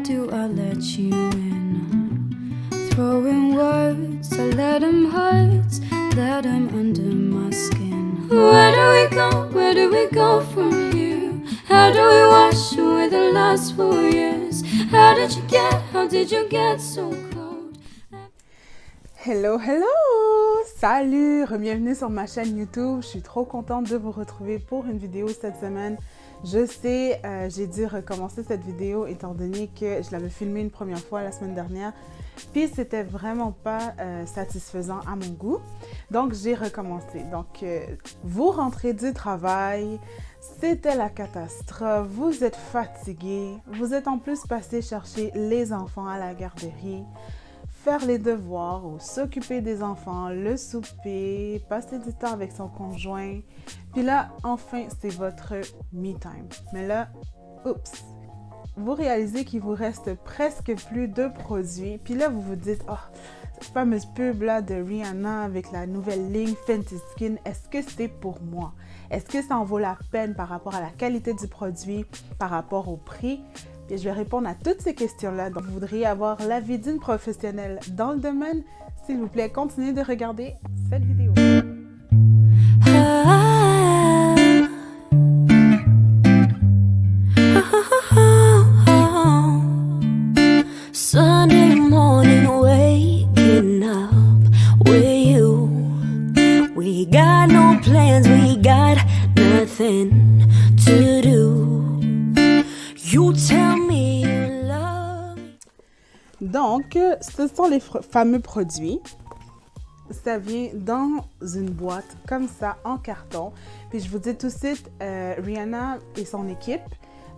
do I let you in? Throwing words, I let them hurt, let them under my skin. Where do we go from here? How do we wash away the last 4 years? How did you get so cold? Hello, hello! Salut! Bienvenue sur ma chaîne YouTube. Je suis trop contente de vous retrouver pour une vidéo cette semaine. Je sais, j'ai dû recommencer cette vidéo étant donné que je l'avais filmée une première fois la semaine dernière. Puis c'était vraiment pas satisfaisant à mon goût. Donc j'ai recommencé. Donc vous rentrez du travail, c'était la catastrophe, vous êtes fatigué, vous êtes en plus passé chercher les enfants à la garderie, faire les devoirs ou s'occuper des enfants, le souper, passer du temps avec son conjoint. Puis là, enfin, c'est votre me time. Mais là, oups! Vous réalisez qu'il vous reste presque plus de produits. Puis là, vous vous dites, oh, cette fameuse pub là de Rihanna avec la nouvelle ligne Fenty Skin, est-ce que c'est pour moi? Est-ce que ça en vaut la peine par rapport à la qualité du produit, par rapport au prix? Et je vais répondre à toutes ces questions-là. Donc, vous voudriez avoir l'avis d'une professionnelle dans le domaine? S'il vous plaît, continuez de regarder cette vidéo. Sunday morning, waking up with you. We got no plans, we got nothing to do. You tell me you love me. Donc, ce sont les fameux produits. Ça vient dans une boîte comme ça, en carton. Puis je vous dis tout de suite, Rihanna et son équipe,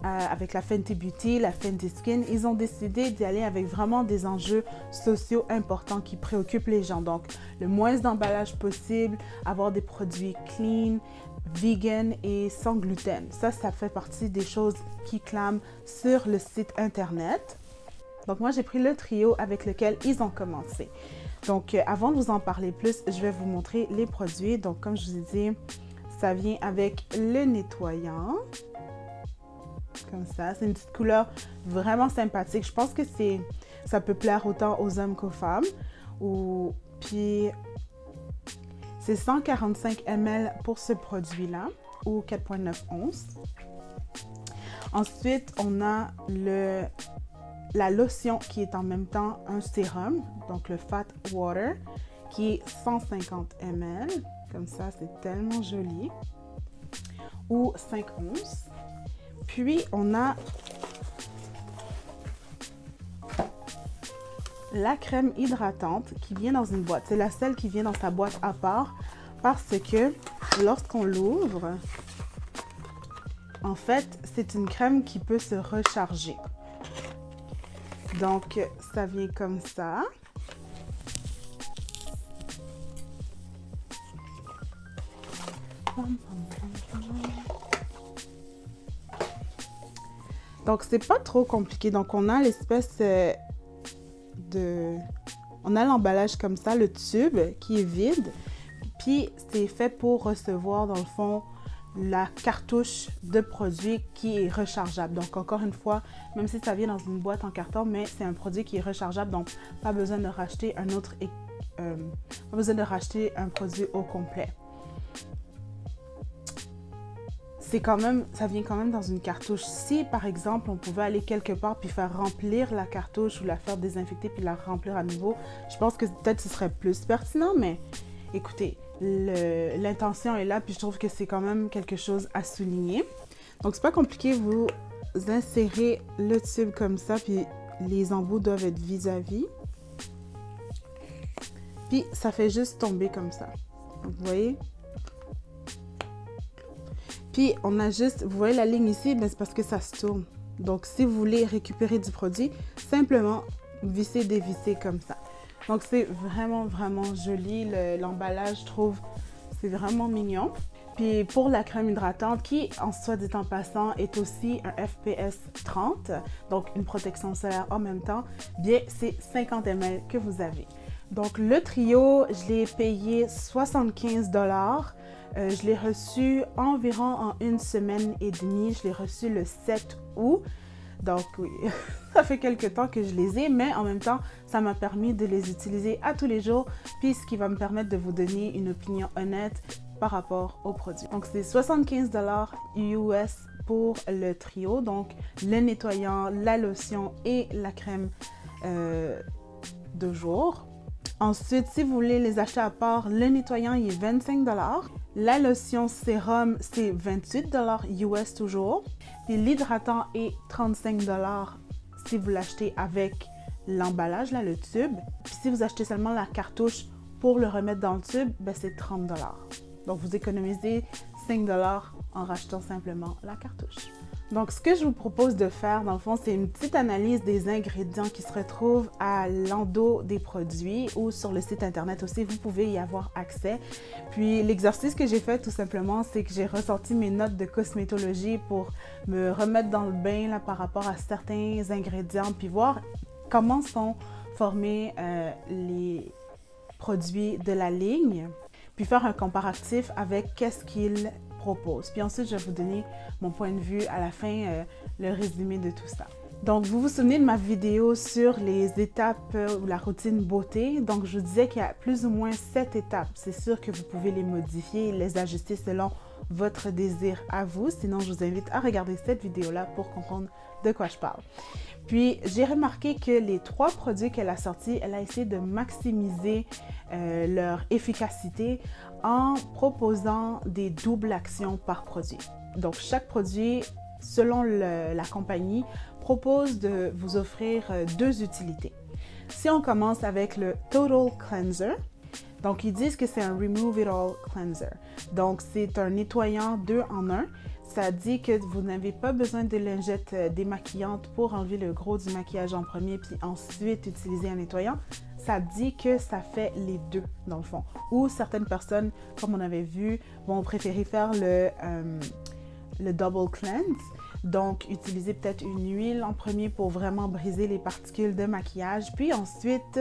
avec la Fenty Beauty, la Fenty Skin, ils ont décidé d'y aller avec vraiment des enjeux sociaux importants qui préoccupent les gens. Donc, le moins d'emballage possible, avoir des produits clean, vegan et sans gluten. Ça fait partie des choses qui clament sur le site internet. Donc, moi, j'ai pris le trio avec lequel ils ont commencé. Donc, avant de vous en parler plus, je vais vous montrer les produits. Donc, comme je vous ai dit, ça vient avec le nettoyant. Comme ça, c'est une petite couleur vraiment sympathique. Je pense que ça peut plaire autant aux hommes qu'aux femmes. Puis, c'est 145 ml pour ce produit-là, ou 4,9 onces. Ensuite, on a la lotion qui est en même temps un sérum, donc le Fat Water, qui est 150 ml. Comme ça, c'est tellement joli. Ou 5 onces. Puis, on a la crème hydratante qui vient dans une boîte. C'est la seule qui vient dans sa boîte à part parce que lorsqu'on l'ouvre, en fait, c'est une crème qui peut se recharger. Donc, ça vient comme ça. Donc, c'est pas trop compliqué. Donc, on a l'espèce on a l'emballage comme ça, le tube qui est vide. Puis, c'est fait pour recevoir, dans le fond, la cartouche de produit qui est rechargeable. Donc, encore une fois, même si ça vient dans une boîte en carton, mais c'est un produit qui est rechargeable. Donc, pas besoin de racheter pas besoin de racheter un produit au complet. Ça vient quand même dans une cartouche. Si, par exemple, on pouvait aller quelque part puis faire remplir la cartouche ou la faire désinfecter puis la remplir à nouveau, je pense que peut-être ce serait plus pertinent, mais écoutez, l'intention est là puis je trouve que c'est quand même quelque chose à souligner. Donc, c'est pas compliqué, vous insérez le tube comme ça puis les embouts doivent être vis-à-vis. Puis, ça fait juste tomber comme ça. Donc, vous voyez? Puis, on a juste, vous voyez la ligne ici, ben c'est parce que ça se tourne. Donc, si vous voulez récupérer du produit, simplement visser, dévisser comme ça. Donc, c'est vraiment, vraiment joli. L'emballage, je trouve, c'est vraiment mignon. Puis, pour la crème hydratante, qui, en soit dit en passant, est aussi un FPS 30, donc une protection solaire en même temps, bien, c'est 50 ml que vous avez. Donc, le trio, je l'ai payé 75 $. Je l'ai reçu environ en 1 semaine et demie. Je l'ai reçu le 7 août. Donc oui, ça fait quelques temps que je les ai, mais en même temps, ça m'a permis de les utiliser à tous les jours, puis ce qui va me permettre de vous donner une opinion honnête par rapport aux produits. Donc c'est 75 $ US pour le trio, donc le nettoyant, la lotion et la crème de jour. Ensuite, si vous voulez les acheter à part, le nettoyant il est 25 $. La lotion sérum, c'est 28 $ US toujours. Puis l'hydratant est 35 $ si vous l'achetez avec l'emballage, là, le tube. Puis si vous achetez seulement la cartouche pour le remettre dans le tube, ben c'est 30 $. Donc vous économisez 5 $ en rachetant simplement la cartouche. Donc, ce que je vous propose de faire, dans le fond, c'est une petite analyse des ingrédients qui se retrouvent à l'endos des produits ou sur le site internet aussi, vous pouvez y avoir accès. Puis, l'exercice que j'ai fait, tout simplement, c'est que j'ai ressorti mes notes de cosmétologie pour me remettre dans le bain là, par rapport à certains ingrédients, puis voir comment sont formés les produits de la ligne, puis faire un comparatif avec qu'est-ce qu'ils propose. Puis ensuite, je vais vous donner mon point de vue à la fin, le résumé de tout ça. Donc, vous vous souvenez de ma vidéo sur les étapes ou la routine beauté. Donc, je vous disais qu'il y a plus ou moins 7 étapes. C'est sûr que vous pouvez les modifier, les ajuster selon votre désir à vous. Sinon, je vous invite à regarder cette vidéo-là pour comprendre de quoi je parle. Puis, j'ai remarqué que les 3 produits qu'elle a sortis, elle a essayé de maximiser leur efficacité en proposant des doubles actions par produit. Donc, chaque produit, selon la compagnie, propose de vous offrir 2 utilités. Si on commence avec le Total Cleanser, donc ils disent que c'est un Remove It All Cleanser. Donc, c'est un nettoyant 2 en 1. Ça dit que vous n'avez pas besoin de lingettes démaquillantes pour enlever le gros du maquillage en premier, puis ensuite utiliser un nettoyant. Ça dit que ça fait les deux, dans le fond. Ou certaines personnes, comme on avait vu, vont préférer faire le Double Cleanse. Donc, utiliser peut-être une huile en premier pour vraiment briser les particules de maquillage. Puis ensuite,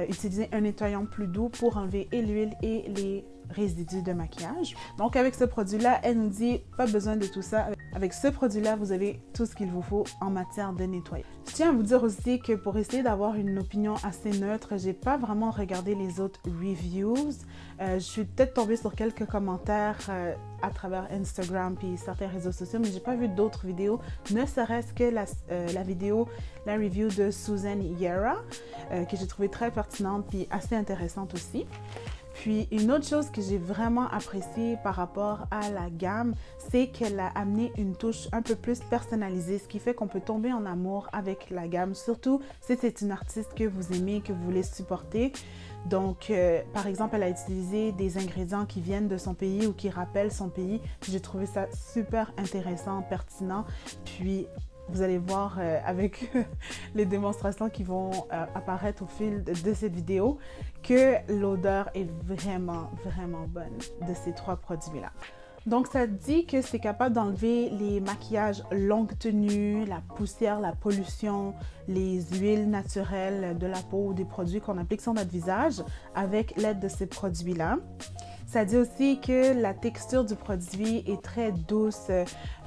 utiliser un nettoyant plus doux pour enlever et l'huile et les résidus de maquillage. Donc, avec ce produit-là, elle nous dit pas besoin de tout ça. Avec ce produit-là, vous avez tout ce qu'il vous faut en matière de nettoyage. Je tiens à vous dire aussi que pour essayer d'avoir une opinion assez neutre, j'ai pas vraiment regardé les autres reviews. Je suis peut-être tombée sur quelques commentaires à travers Instagram puis certains réseaux sociaux, mais j'ai pas vu d'autres vidéos, ne serait-ce que la review de Susan Yara, que j'ai trouvée très pertinente puis assez intéressante aussi. Puis une autre chose que j'ai vraiment appréciée par rapport à la gamme, c'est qu'elle a amené une touche un peu plus personnalisée, ce qui fait qu'on peut tomber en amour avec la gamme, surtout si c'est une artiste que vous aimez, que vous voulez supporter. Donc, par exemple, elle a utilisé des ingrédients qui viennent de son pays ou qui rappellent son pays. J'ai trouvé ça super intéressant, pertinent. Puis, vous allez voir avec les démonstrations qui vont apparaître au fil de cette vidéo que l'odeur est vraiment, vraiment bonne de ces 3 produits-là. Donc, ça dit que c'est capable d'enlever les maquillages longue tenue, la poussière, la pollution, les huiles naturelles de la peau ou des produits qu'on applique sur notre visage avec l'aide de ces produits-là. Ça dit aussi que la texture du produit est très douce,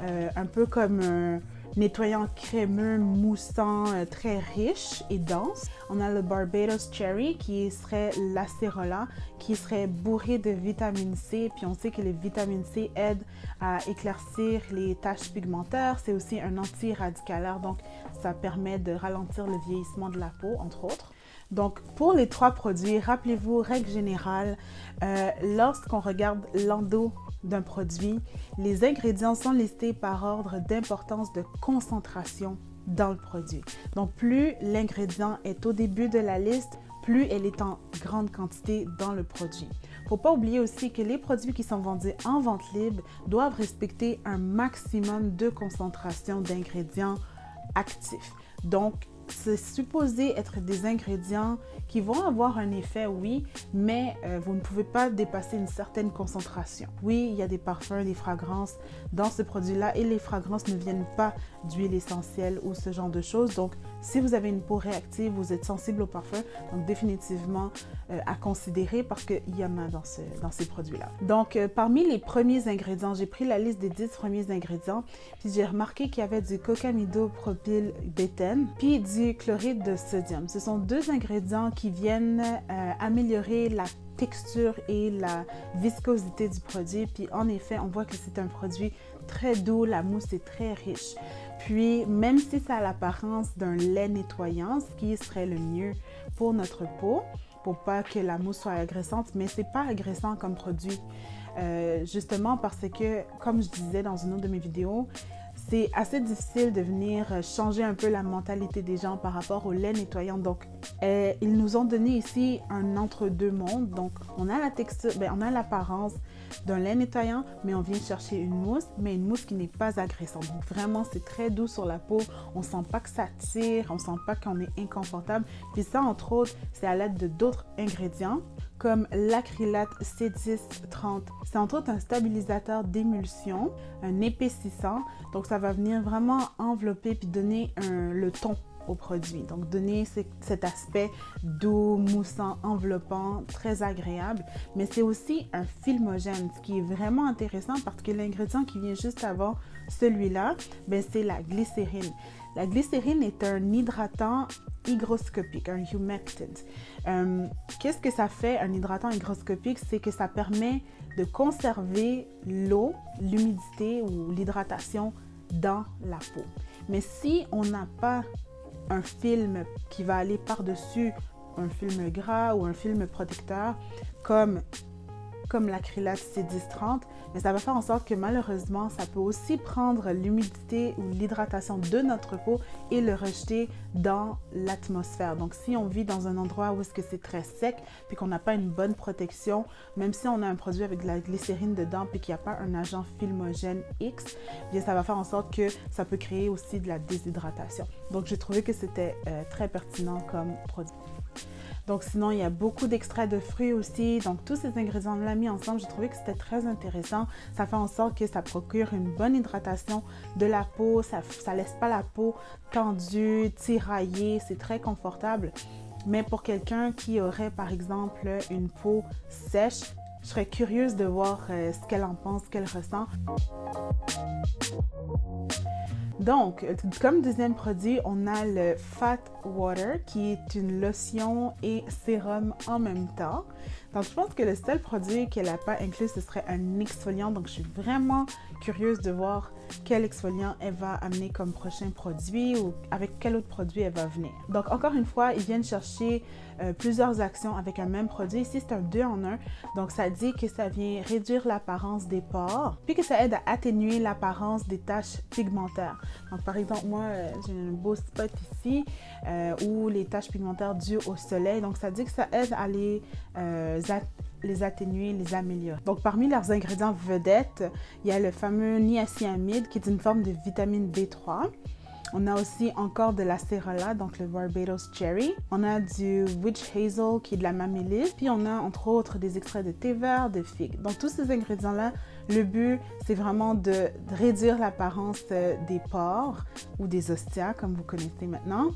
un peu comme un nettoyant crémeux, moussant, très riche et dense. On a le Barbados Cherry qui serait l'acérola, qui serait bourré de vitamine C. Puis on sait que les vitamines C aident à éclaircir les taches pigmentaires. C'est aussi un anti-radicalaire, donc ça permet de ralentir le vieillissement de la peau, entre autres. Donc, pour les 3 produits, rappelez-vous, règle générale, lorsqu'on regarde l'endos d'un produit, les ingrédients sont listés par ordre d'importance de concentration dans le produit. Donc, plus l'ingrédient est au début de la liste, plus elle est en grande quantité dans le produit. Il ne faut pas oublier aussi que les produits qui sont vendus en vente libre doivent respecter un maximum de concentration d'ingrédients actifs. Donc, c'est supposé être des ingrédients qui vont avoir un effet, oui, mais vous ne pouvez pas dépasser une certaine concentration. Oui, il y a des parfums, des fragrances dans ce produit-là et les fragrances ne viennent pas d'huile essentielle ou ce genre de choses. Donc, si vous avez une peau réactive, vous êtes sensible au parfum, donc définitivement à considérer parce qu'il y en a dans ces produits-là. Donc, parmi les premiers ingrédients, j'ai pris la liste des 10 premiers ingrédients, puis j'ai remarqué qu'il y avait du cocamidopropylbétène, puis du chloride de sodium. Ce sont deux ingrédients qui viennent améliorer la texture et la viscosité du produit. Puis en effet, on voit que c'est un produit très doux, la mousse est très riche. Puis même si ça a l'apparence d'un lait nettoyant, ce qui serait le mieux pour notre peau, pour pas que la mousse soit agressante, mais c'est pas agressant comme produit. Justement parce que, comme je disais dans une autre de mes vidéos, c'est assez difficile de venir changer un peu la mentalité des gens par rapport au lait nettoyant. Donc, ils nous ont donné ici un entre-deux mondes. Donc, on a la texture, on a l'apparence d'un lait nettoyant, mais on vient chercher une mousse, mais une mousse qui n'est pas agressante. Donc, vraiment, c'est très doux sur la peau. On sent pas que ça tire, on sent pas qu'on est inconfortable. Puis ça, entre autres, c'est à l'aide de d'autres ingrédients, comme l'acrylate C1030. C'est entre autres un stabilisateur d'émulsion, un épaississant. Donc, ça va venir vraiment envelopper puis donner le ton au produit. Donc, donner cet aspect doux, moussant, enveloppant, très agréable. Mais c'est aussi un filmogène, ce qui est vraiment intéressant parce que l'ingrédient qui vient juste avant celui-là, c'est la glycérine. La glycérine est un hydratant hygroscopique, un humectant. Qu'est-ce que ça fait, un hydratant hygroscopique? C'est que ça permet de conserver l'eau, l'humidité ou l'hydratation dans la peau. Mais si on n'a pas un film qui va aller par-dessus un film gras ou un film protecteur comme l'acrylate C1030, mais ça va faire en sorte que malheureusement, ça peut aussi prendre l'humidité ou l'hydratation de notre peau et le rejeter dans l'atmosphère. Donc, si on vit dans un endroit où est-ce que c'est très sec puis qu'on n'a pas une bonne protection, même si on a un produit avec de la glycérine dedans puis qu'il n'y a pas un agent filmogène X, bien ça va faire en sorte que ça peut créer aussi de la déshydratation. Donc, j'ai trouvé que c'était très pertinent comme produit. Donc sinon, il y a beaucoup d'extraits de fruits aussi. Donc tous ces ingrédients-là mis ensemble, j'ai trouvé que c'était très intéressant. Ça fait en sorte que ça procure une bonne hydratation de la peau. Ça laisse pas la peau tendue, tiraillée. C'est très confortable. Mais pour quelqu'un qui aurait par exemple une peau sèche, je serais curieuse de voir ce qu'elle en pense, ce qu'elle ressent. Donc, comme deuxième produit, on a le Fat Water qui est une lotion et sérum en même temps. Donc, je pense que le seul produit qu'elle n'a pas inclus, ce serait un exfoliant. Donc, je suis vraiment curieuse de voir quel exfoliant elle va amener comme prochain produit ou avec quel autre produit elle va venir. Donc, encore une fois, ils viennent chercher plusieurs actions avec un même produit. Ici, c'est un 2 en 1. Donc, ça dit que ça vient réduire l'apparence des pores, puis que ça aide à atténuer l'apparence des taches pigmentaires. Donc, par exemple, moi, j'ai un beau spot ici où les taches pigmentaires dues au soleil. Donc, ça dit que ça aide à les atténuer, les améliorer. Donc, parmi leurs ingrédients vedettes, il y a le fameux niacinamide qui est une forme de vitamine B3. On a aussi encore de l'acérola, donc le Barbados Cherry. On a du Witch Hazel qui est de la mamélise. Puis on a entre autres des extraits de thé vert, de figue. Donc tous ces ingrédients-là, le but, c'est vraiment de réduire l'apparence des pores ou des ostias, comme vous connaissez maintenant.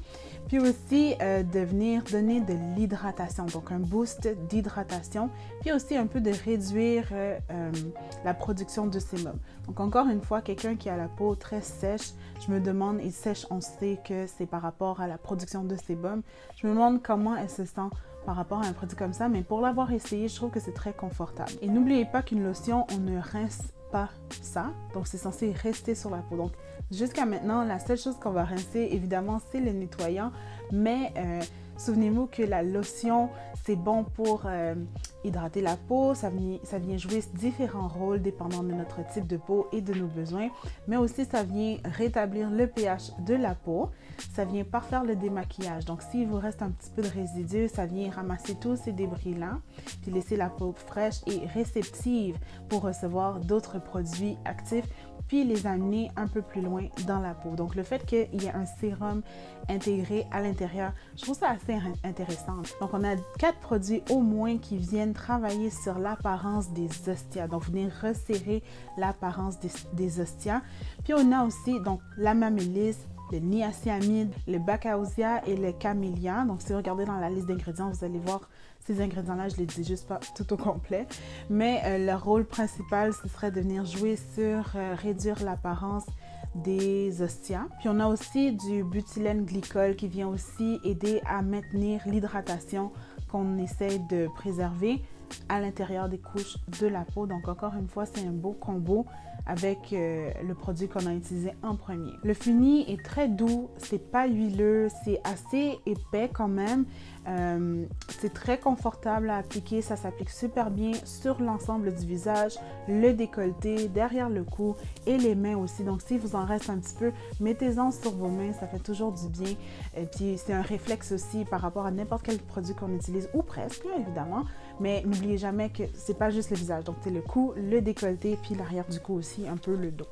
Puis aussi de venir donner de l'hydratation, donc un boost d'hydratation. Puis aussi un peu de réduire la production de sébum. Donc encore une fois, quelqu'un qui a la peau très sèche, je me demande, et sèche, on sait que c'est par rapport à la production de sébum. Je me demande comment elle se sent par rapport à un produit comme ça, mais pour l'avoir essayé, je trouve que c'est très confortable. Et n'oubliez pas qu'une lotion, on ne rince pas ça, donc c'est censé rester sur la peau. Donc jusqu'à maintenant, la seule chose qu'on va rincer, évidemment, c'est le nettoyant, mais souvenez-vous que la lotion, c'est bon pour hydrater la peau, ça vient jouer différents rôles dépendant de notre type de peau et de nos besoins, mais aussi ça vient rétablir le pH de la peau, ça vient parfaire le démaquillage. Donc s'il vous reste un petit peu de résidus, ça vient ramasser tous ces débris-là, puis laisser la peau fraîche et réceptive pour recevoir d'autres produits actifs, puis les amener un peu plus loin dans la peau. Donc, le fait qu'il y ait un sérum intégré à l'intérieur, je trouve ça assez intéressant. Donc, on a 4 produits au moins qui viennent travailler sur l'apparence des ostias, donc venir resserrer l'apparence des ostias. Puis, on a aussi donc l'amamélis, le niacinamide, le bacaosia et le camélia. Donc, si vous regardez dans la liste d'ingrédients, vous allez voir ces ingrédients-là, je ne les dis juste pas tout au complet. Mais le rôle principal, ce serait de venir jouer sur réduire l'apparence des ostias. Puis on a aussi du butylène glycol qui vient aussi aider à maintenir l'hydratation qu'on essaie de préserver à l'intérieur des couches de la peau. Donc encore une fois, c'est un beau combo avec le produit qu'on a utilisé en premier. Le fini est très doux, c'est pas huileux, c'est assez épais quand même. C'est très confortable à appliquer, ça s'applique super bien sur l'ensemble du visage, le décolleté, derrière le cou et les mains aussi. Donc si vous en reste un petit peu, mettez-en sur vos mains, ça fait toujours du bien. Et puis c'est un réflexe aussi par rapport à n'importe quel produit qu'on utilise, ou presque évidemment, mais n'oubliez jamais que c'est pas juste le visage. Donc c'est le cou, le décolleté, puis l'arrière du cou aussi, un peu le dos.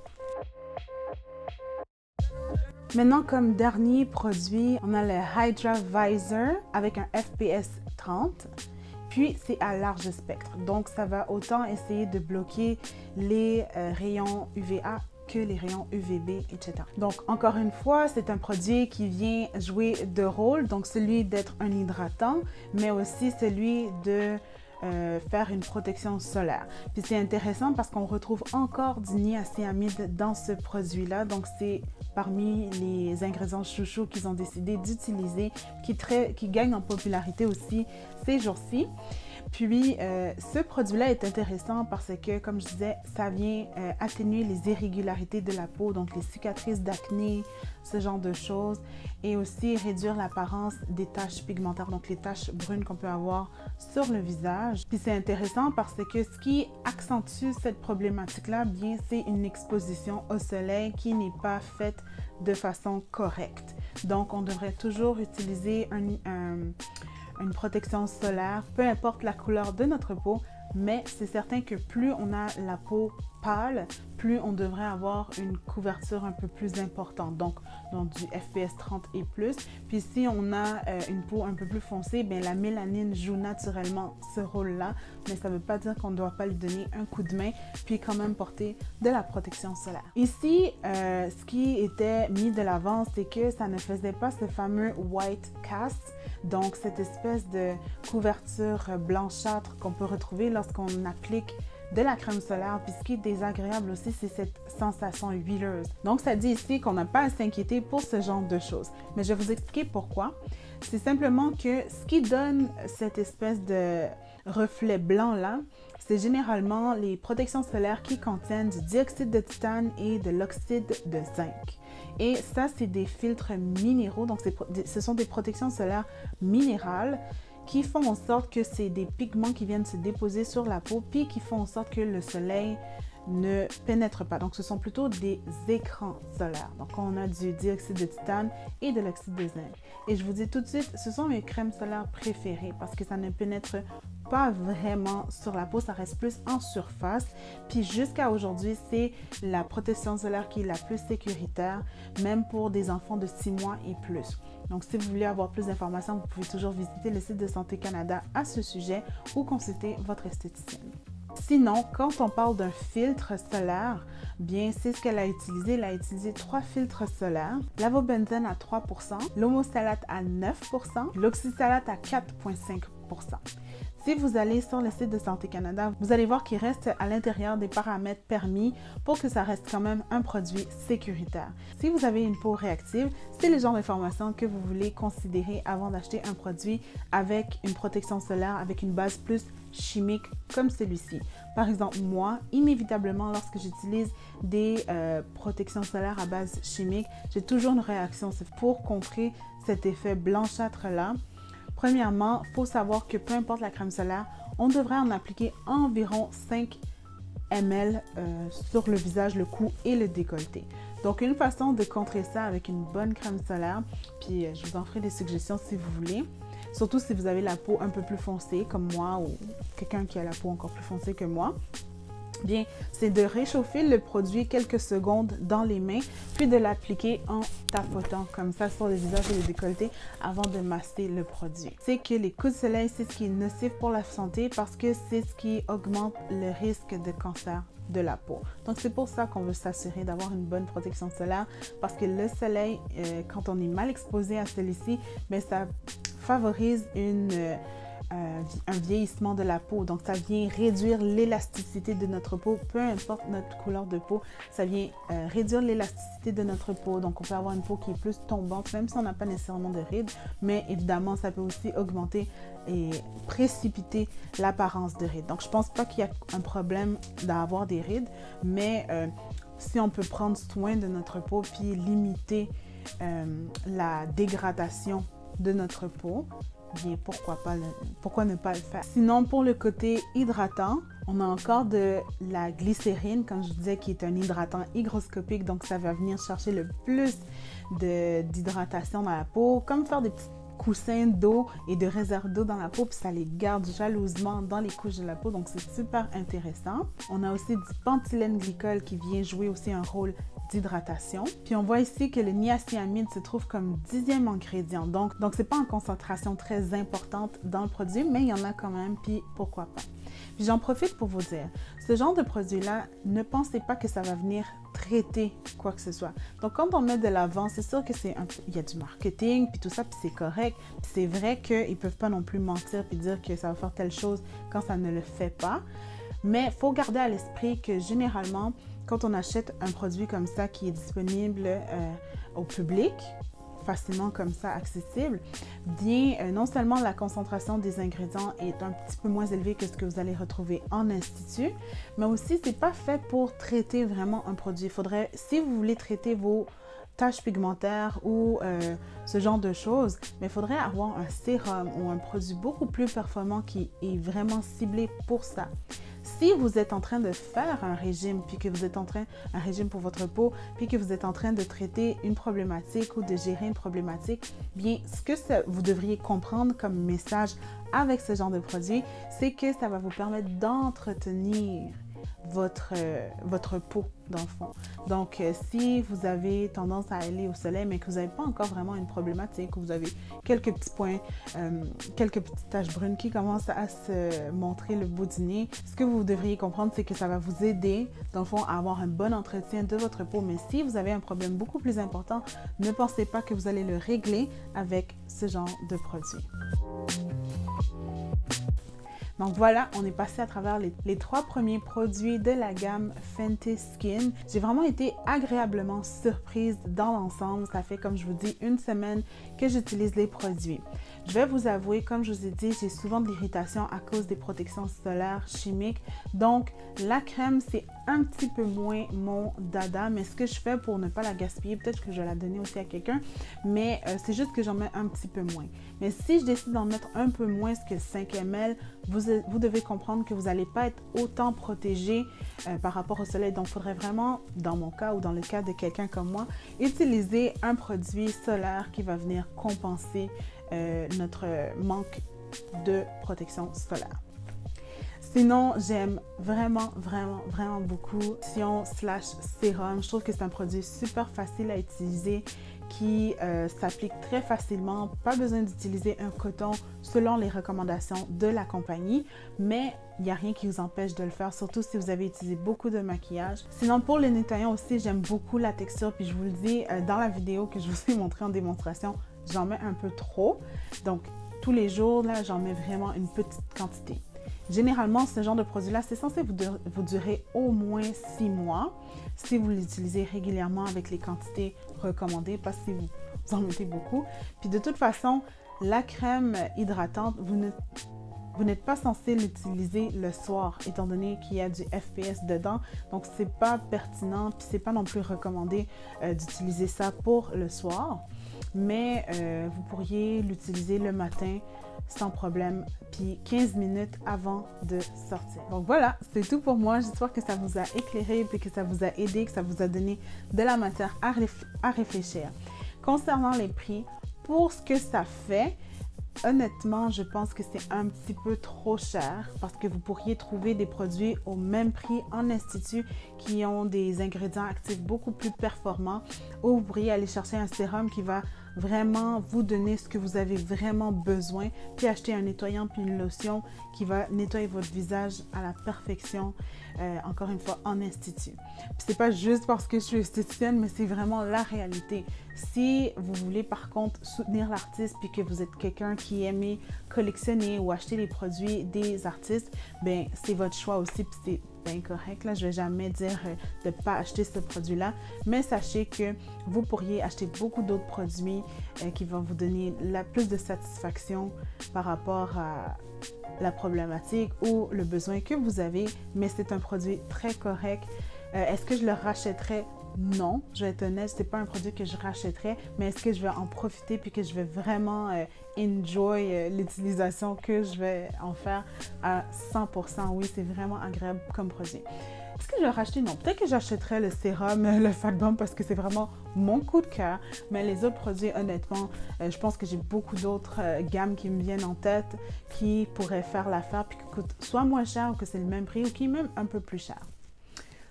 Maintenant, comme dernier produit, on a le Hydra Visor avec un FPS 30. Puis, c'est à large spectre. Donc, ça va autant essayer de bloquer les rayons UVA que les rayons UVB, etc. Donc, encore une fois, c'est un produit qui vient jouer deux rôles. Donc, celui d'être un hydratant, mais aussi celui de faire une protection solaire. Puis c'est intéressant parce qu'on retrouve encore du niacinamide dans ce produit-là. Donc c'est parmi les ingrédients chouchous qu'ils ont décidé d'utiliser, qui gagnent en popularité aussi ces jours-ci. Puis, ce produit-là est intéressant parce que, comme je disais, ça vient atténuer les irrégularités de la peau, donc les cicatrices d'acné, ce genre de choses, et aussi réduire l'apparence des taches pigmentaires, donc les taches brunes qu'on peut avoir sur le visage. Puis, c'est intéressant parce que ce qui accentue cette problématique-là, bien, c'est une exposition au soleil qui n'est pas faite de façon correcte. Donc, on devrait toujours utiliser une protection solaire, peu importe la couleur de notre peau, mais c'est certain que plus on a la peau pâle, plus on devrait avoir une couverture un peu plus importante, donc du FPS 30 et plus. Puis si on a une peau un peu plus foncée, bien la mélanine joue naturellement ce rôle-là, mais ça ne veut pas dire qu'on ne doit pas lui donner un coup de main, puis quand même porter de la protection solaire. Ici, ce qui était mis de l'avant, c'est que ça ne faisait pas ce fameux white cast, donc cette espèce de couverture blanchâtre qu'on peut retrouver lorsqu'on applique de la crème solaire. Puis ce qui est désagréable aussi, c'est cette sensation huileuse. Donc ça dit ici qu'on n'a pas à s'inquiéter pour ce genre de choses. Mais je vais vous expliquer pourquoi. C'est simplement que ce qui donne cette espèce de reflet blanc là, c'est généralement les protections solaires qui contiennent du dioxyde de titane et de l'oxyde de zinc. Et ça, c'est des filtres minéraux, donc ce sont des protections solaires minérales qui font en sorte que c'est des pigments qui viennent se déposer sur la peau, puis qui font en sorte que le soleil ne pénètre pas. Donc, ce sont plutôt des écrans solaires. Donc, on a du dioxyde de titane et de l'oxyde de zinc. Et je vous dis tout de suite, ce sont mes crèmes solaires préférées parce que ça ne pénètre pas vraiment sur la peau, ça reste plus en surface. Puis jusqu'à aujourd'hui, c'est la protection solaire qui est la plus sécuritaire, même pour des enfants de 6 mois et plus. Donc, si vous voulez avoir plus d'informations, vous pouvez toujours visiter le site de Santé Canada à ce sujet ou consulter votre esthéticienne. Sinon, quand on parle d'un filtre solaire, bien, c'est ce qu'elle a utilisé. Elle a utilisé 3 filtres solaires. L'avobenzène à 3%, l'homosalate à 9%, l'oxysalate à 4,5%. Si vous allez sur le site de Santé Canada, vous allez voir qu'il reste à l'intérieur des paramètres permis pour que ça reste quand même un produit sécuritaire. Si vous avez une peau réactive, c'est le genre d'information que vous voulez considérer avant d'acheter un produit avec une protection solaire, avec une base plus chimique comme celui-ci. Par exemple, moi, inévitablement, lorsque j'utilise des protections solaires à base chimique, j'ai toujours une réaction. C'est pour contrer cet effet blanchâtre-là. Premièrement, il faut savoir que peu importe la crème solaire, on devrait en appliquer environ 5 ml sur le visage, le cou et le décolleté. Donc, une façon de contrer ça avec une bonne crème solaire, puis je vous en ferai des suggestions si vous voulez, surtout si vous avez la peau un peu plus foncée comme moi ou quelqu'un qui a la peau encore plus foncée que moi. bien, c'est de réchauffer le produit quelques secondes dans les mains, puis de l'appliquer en tapotant comme ça sur le visage et le décolleté avant de masser le produit. C'est que les coups de soleil, c'est ce qui est nocif pour la santé parce que c'est ce qui augmente le risque de cancer de la peau. Donc, c'est pour ça qu'on veut s'assurer d'avoir une bonne protection solaire parce que le soleil, quand on est mal exposé à celui-ci, bien, ça favorise un vieillissement de la peau. Donc, ça vient réduire l'élasticité de notre peau, peu importe notre couleur de peau. Ça vient réduire l'élasticité de notre peau. Donc, on peut avoir une peau qui est plus tombante, même si on n'a pas nécessairement de rides. Mais évidemment, ça peut aussi augmenter et précipiter l'apparence de rides. Donc, je ne pense pas qu'il y a un problème d'avoir des rides, mais si on peut prendre soin de notre peau puis limiter la dégradation de notre peau, bien, pourquoi ne pas le faire? Sinon, pour le côté hydratant, on a encore de la glycérine, comme je disais, qui est un hydratant hygroscopique. Donc, ça va venir chercher le plus d'hydratation dans la peau, comme faire des petits coussins d'eau et de réserve d'eau dans la peau, puis ça les garde jalousement dans les couches de la peau. Donc, c'est super intéressant. On a aussi du pentylène glycol qui vient jouer aussi un rôle d'hydratation. Puis on voit ici que le niacinamide se trouve comme 10e ingrédient. Donc c'est pas en concentration très importante dans le produit, mais il y en a quand même, puis pourquoi pas. Puis j'en profite pour vous dire, ce genre de produit-là, ne pensez pas que ça va venir traiter quoi que ce soit. Donc quand on met de l'avant, c'est sûr que il y a du marketing, puis tout ça, puis c'est correct. Puis c'est vrai qu'ils peuvent pas non plus mentir puis dire que ça va faire telle chose quand ça ne le fait pas. Mais il faut garder à l'esprit que généralement, quand on achète un produit comme ça qui est disponible au public, facilement comme ça accessible, bien non seulement la concentration des ingrédients est un petit peu moins élevée que ce que vous allez retrouver en institut, mais aussi c'est pas fait pour traiter vraiment un produit. Il faudrait, si vous voulez traiter vos taches pigmentaires ou ce genre de choses, mais il faudrait avoir un sérum ou un produit beaucoup plus performant qui est vraiment ciblé pour ça. Si vous êtes en train de faire un régime, puis que vous êtes un régime pour votre peau, puis que vous êtes en train de traiter une problématique ou de gérer une problématique, bien, ce que vous devriez comprendre comme message avec ce genre de produit, c'est que ça va vous permettre d'entretenir votre peau, dans le fond. Donc, si vous avez tendance à aller au soleil, mais que vous n'avez pas encore vraiment une problématique, ou vous avez quelques petits points, quelques petites taches brunes qui commencent à se montrer le bout du nez, ce que vous devriez comprendre, c'est que ça va vous aider, dans le fond, à avoir un bon entretien de votre peau. Mais si vous avez un problème beaucoup plus important, ne pensez pas que vous allez le régler avec ce genre de produit. Donc voilà, on est passé à travers les 3 premiers produits de la gamme Fenty Skin. J'ai vraiment été agréablement surprise dans l'ensemble. Ça fait, comme je vous dis, 1 semaine que j'utilise les produits. Je vais vous avouer, comme je vous ai dit, j'ai souvent de l'irritation à cause des protections solaires chimiques. Donc, la crème, c'est un petit peu moins mon dada, mais ce que je fais pour ne pas la gaspiller, peut-être que je vais la donner aussi à quelqu'un, mais c'est juste que j'en mets un petit peu moins. Mais si je décide d'en mettre un peu moins que 5 ml, vous devez comprendre que vous n'allez pas être autant protégé par rapport au soleil. Donc, il faudrait vraiment, dans mon cas ou dans le cas de quelqu'un comme moi, utiliser un produit solaire qui va venir compenser notre manque de protection solaire. Sinon, j'aime vraiment beaucoup Sion/Sérum. Je trouve que c'est un produit super facile à utiliser qui s'applique très facilement. Pas besoin d'utiliser un coton selon les recommandations de la compagnie, mais il n'y a rien qui vous empêche de le faire, surtout si vous avez utilisé beaucoup de maquillage. Sinon, pour le nettoyant aussi, j'aime beaucoup la texture, puis je vous le dis, dans la vidéo que je vous ai montrée en démonstration, j'en mets un peu trop. Donc, tous les jours, là, j'en mets vraiment une petite quantité. Généralement, ce genre de produit-là, c'est censé vous durer au moins 6 mois si vous l'utilisez régulièrement avec les quantités recommandées, pas si vous en mettez beaucoup. Puis de toute façon, la crème hydratante, vous n'êtes pas censé l'utiliser le soir, étant donné qu'il y a du FPS dedans. Donc, c'est pas pertinent, puis c'est pas non plus recommandé d'utiliser ça pour le soir. Mais vous pourriez l'utiliser le matin sans problème, puis 15 minutes avant de sortir. Donc voilà, c'est tout pour moi. J'espère que ça vous a éclairé, puis que ça vous a aidé, que ça vous a donné de la matière à réfléchir. Concernant les prix, pour ce que ça fait, honnêtement, je pense que c'est un petit peu trop cher parce que vous pourriez trouver des produits au même prix en institut qui ont des ingrédients actifs beaucoup plus performants, ou vous pourriez aller chercher un sérum qui va vraiment vous donner ce que vous avez vraiment besoin, puis acheter un nettoyant puis une lotion qui va nettoyer votre visage à la perfection, encore une fois en institut. Puis c'est pas juste parce que je suis esthéticienne, mais c'est vraiment la réalité. Si vous voulez par contre soutenir l'artiste puis que vous êtes quelqu'un qui aime collectionner ou acheter les produits des artistes, ben c'est votre choix aussi, puis c'est bien correct. Là, je vais jamais dire de pas acheter ce produit-là, mais sachez que vous pourriez acheter beaucoup d'autres produits qui vont vous donner plus de satisfaction par rapport à la problématique ou le besoin que vous avez, mais c'est un produit très correct. Est-ce que je le rachèterais? Non, je vais être honnête, c'est pas un produit que je rachèterais, mais est-ce que je vais en profiter puis que je vais vraiment enjoy l'utilisation que je vais en faire à 100%? Oui, c'est vraiment agréable comme produit. Est-ce que je vais racheter? Non. Peut-être que j'achèterais le sérum, le Fat Bomb parce que c'est vraiment mon coup de cœur. Mais les autres produits, honnêtement, je pense que j'ai beaucoup d'autres gammes qui me viennent en tête qui pourraient faire l'affaire puis qui coûtent soit moins cher ou que c'est le même prix ou qui est même un peu plus cher.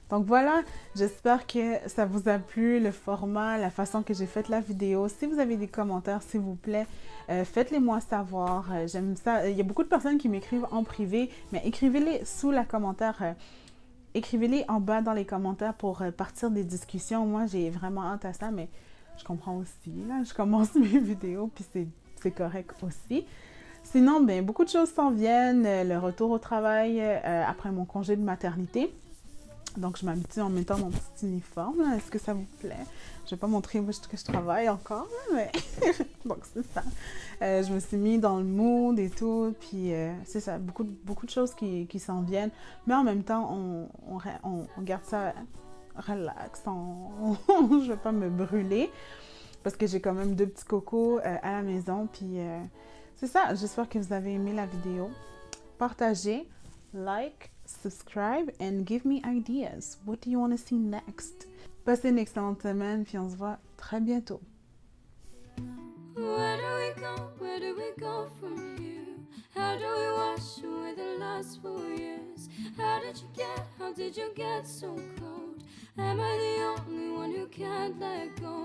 Donc voilà, j'espère que ça vous a plu, le format, la façon que j'ai fait la vidéo. Si vous avez des commentaires, s'il vous plaît, faites-les moi savoir. J'aime ça. Il y a beaucoup de personnes qui m'écrivent en privé, mais écrivez-les sous la commentaire. Écrivez-les en bas dans les commentaires pour partir des discussions. Moi, j'ai vraiment hâte à ça, mais je comprends aussi. Là, je commence mes vidéos, puis c'est correct aussi. Sinon, ben, beaucoup de choses s'en viennent. Le retour au travail après mon congé de maternité. Donc, je m'habitue en mettant mon petit uniforme. Est-ce que ça vous plaît? Je ne vais pas montrer où que je travaille encore, mais donc c'est ça. Je me suis mis dans le mood et tout, puis c'est ça, beaucoup de choses qui s'en viennent. Mais en même temps, on garde ça relax. Je ne vais pas me brûler parce que j'ai quand même 2 petits cocos à la maison. Puis c'est ça, j'espère que vous avez aimé la vidéo. Partagez, like, subscribe and give me ideas. What do you want to see next? Passez une excellente semaine, puis on se voit très bientôt. Where do we go? Where do we go from here? How do we wash away the last 4 years? How did you get so cold? Am I the only one who can't let go?